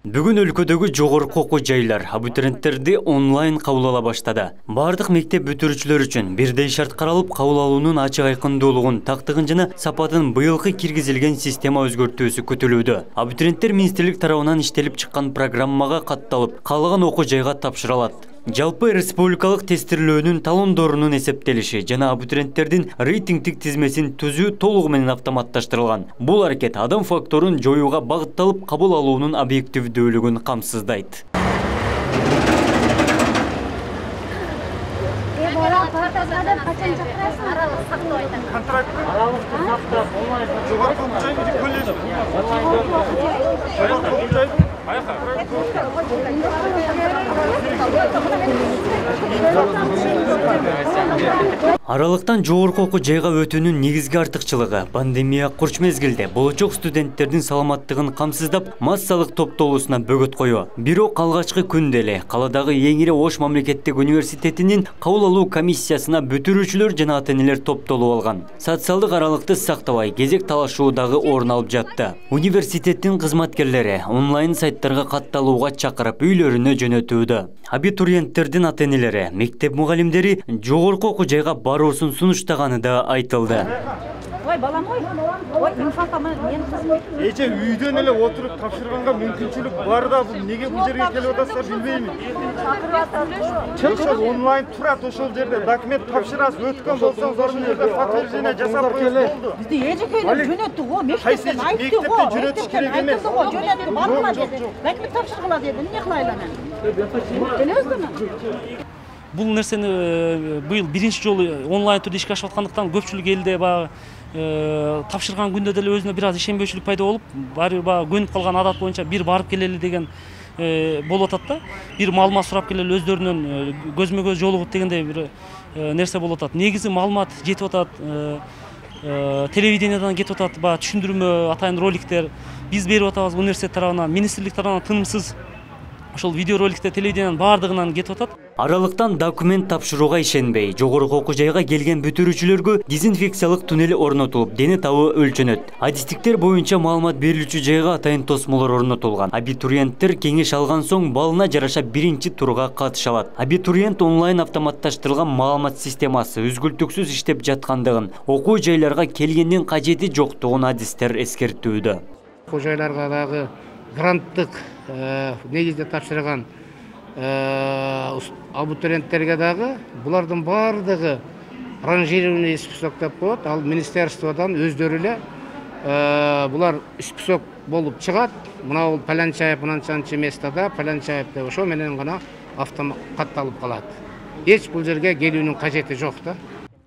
Бүгін өлкөдөгү жогорку окуу жайлар абитуриенттерди онлайн кабыл ала баштады. Бардык мектеп бүтүрүүчүлөр үчүн бирдей шарт каралып, кабыл алуунун ачык айкындуулугун, тактыгын жана сапатын быйылкы киргизилген система өзгөртүүсү күтүлүүдө. Абитуриенттер министрлик тарабынан иштелип чыккан программага катталып, каалаган окуу жайга тапшыра алат. Жалпы республикалык тестирлөөнүн талондорунун эсептелиши жана абитуриенттердин рейтингдик тизмесин түзүү толугу менен автоматташтырылган. Бул аракет адам факторун жоюуга багытталып, кабыл алуунун объективдүүлүгүн камсыздайт. Аралыктан жогорку окуу жайга өтүүнүн негизги артыкчылыгы пандемия курч мезгилде болочок студенттердин саламаттыгын камсыздап, массалык топтолуусуна бөгөт коюу. Бирок алгачкы күндө эле каладагы эң ири Ош мамлекеттик университетинин кабыл алуу комиссиясына бүтүрүүчүлөр жана ата-энелер топтолуп алган. Социалдык аралыкты сактабай, кезек талашуу дагы орун алып жатты. Университеттин кызматкерлери онлайн сайттарга катталууга чакырып, үйлөрүнө жөнөтүүдө. Абитуриенттердин ата-энелери, мектеп мугалимдери жогорку окуу жайга баруусун сунуштаганы да айтылды. Ой, балам, ой, инфалтамы мен кызым. Эже үйдөн эле отуруп тапшырганга мүмкүнчүлүк бар да, бул неге бул жерге келип атасыздар билбеймин. Ошол онлайн турат, ошол жерде документ тапшырасыз, өткөн болсоңуз ошол жерде подтверждение жасап коюңуз болду. Бизди эжекейлер жөнөттү го, мектептен айтты го, жөнөтүш керек эмес. Жөнөттү, баргыла деди. Документ тапшыргыла деди. Эмне кылайлы анан? Билесизби? Бул нерсени быйыл биринчи жолу онлайн түрдө ишке ашып аткандыктан көпчүлүк элде баягы тапшырган күндө деле өзүнө бир аз ишенбөөчүлүк пайда болуп, баары баягы көнүп калган адат боюнча бир барып келели деген болуп атат да. Бир маалымат сурап келели өздөрүнөн көзмө көз жолугуп дегендей бир нерсе болуп атат. Негизи маалымат жетип атат, телевидениядан кетип атат, баягы түшүндүрмө атайын роликтер биз берип атабыз университет тарабынан, министрлик тарабынан тынымсыз ошол видеороликтер телевидениянын баардыгынан кетип атат. Аралыктан документ тапшырууга ишенбей, жогорку окуу жайга келген бүтүрүүчүлөргө дезинфекциялык туннель орнотулуп, дене табы өлчөнөт. Адистиктер боюнча маалымат берилүүчү жайга атайын тосмолор орнотулган. Абитуриенттер кеңеш алган соң балына жараша биринчи турга катыша алат. Абитуриент онлайн автоматташтырылган маалымат системасы үзгүлтүксүз иштеп жаткандыгын, окуу жайларга келгендин кажети жоктугун адистер эскертүүдө. Окуу жайларга дагы гранттык негизде тапшырган абитуриенттерге дагы булардын баардыгы ранжированный список деп коет. Ал министерстводан өздөрү эле булар список болуп чыгат. Мына бул палянчаев мынанчанчы местада, палянчаев деп ошо менен гана катталып калат. Эч бул жерге келүүнүн кажети жок да.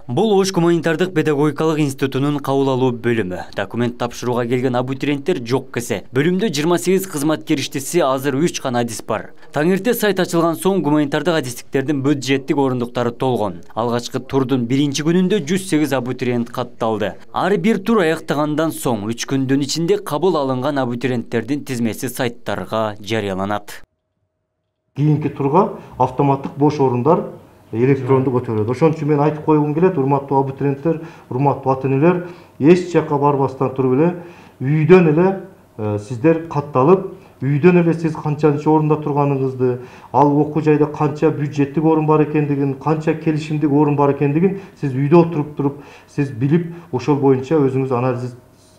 Бул Ош гуманитардык педагогикалык институтунун кабыл алуу бөлүмү. Документ тапшырууга келген абитуриенттер жок кесе. Бөлүмдө 28 кызматкер иштесе, азыр 3 гана адис бар. Таңерте сайт ачылган соң гуманитардык адистиктердин бюджеттик орундуктары толгон. Алгачкы турдун биринчи күнүндө 108 абитуриент катталды. Ар бир тур аяктагандан соң 3 күндүн ичинде кабыл алынган абитуриенттердин тизмеси сайттарга жарыяланат. Кийинки турга автоматтык бош орундар электрондук өтөлөт. Ошон үчүн мен айтып койгум келет, урматтуу абитуриенттер, урматтуу ата-энелер, эч жакка барбастан туруп эле үйдөн эле сиздер катталып, үйдөн эле сиз канчанчы орунда турганыңызды, ал окуу жайда канча бюджеттик орун бар экендигин, канча келишимдик орун бар экендигин сиз үйдө отуруп туруп сиз билип, ошол боюнча өзүңүз анализ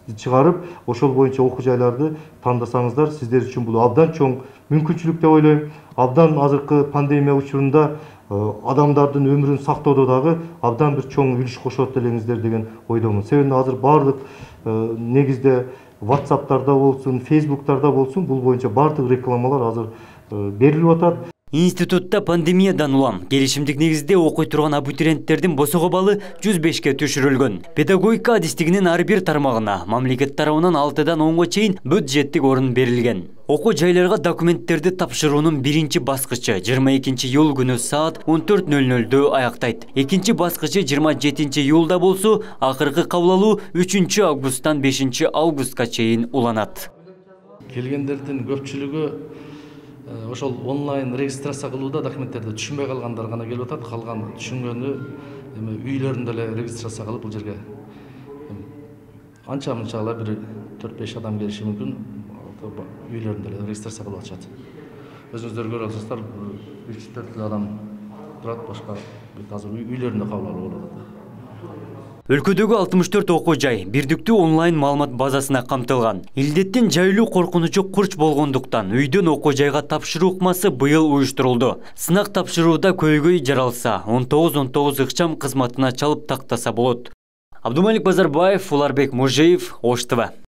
чыгарып, ошол боюнча окуу жайларды тандасаңыздар, сиздер үчүн бул абдан чоң мүмкүнчүлүк деп ойлойм. Абдан азыркы пандемия учурунда адамдардын өмүрүн сактоодо дагы абдан бир чоң үлүш кошот элеңиздер деген ойдомун. Себеби азыр баардык негизде WhatsApp'тарда болсун, Facebook'тарда болсун, бул боюнча баардык рекламалар азыр берилип атат. Институтта пандемиядан улам келишимдик негизде окуй турган абитуриенттердин босого балы 105-ке түшүрүлгөн. Педагогика адистигинин ар бир тармагына мамлекет тарабынан 6-дан 10-га чейин бюджеттик орун берилген. Окуу жайларга документтерди тапшыруунун биринчи баскычы 22-июл күнү саат 14:00 аяктайт. Экинчи баскычы 27 июлда болсо, акыркы кабыл алуу 3 августтан 5 августка чейин уланат. Келгендердин көпчүлүгү ошол онлайн регистрация кылууда документтерди түшүнбөй калгандар гана келип атат. Калган түшүнгөнү үйлөрүндө эле регистрация кылып бул жерге анча мынча бир 4-5 адам келиши мүмкүн. ошо үйлөрүндө эле регистрация кылып атышат. Өзүңүздөр көрүп атасыздар, 3-4 адам турат, башка азыр үйлөрүндө кабыл алып болуп атат. Өлкөдөгү 64 окуу жай бирдиктүү онлайн маалымат базасына камтылган. Илдеттен жайлуу коркунучу курч болгондуктан үйдөн окуу жайга тапшыруу ыкмасы быйыл уюштурулду. Сынак тапшырууда көйгөй жаралса, 19-19 ыкчам кызматына чалып тактаса болот. Абдумалик Базарбаев, Уларбек Мужеев, Ош ТВ.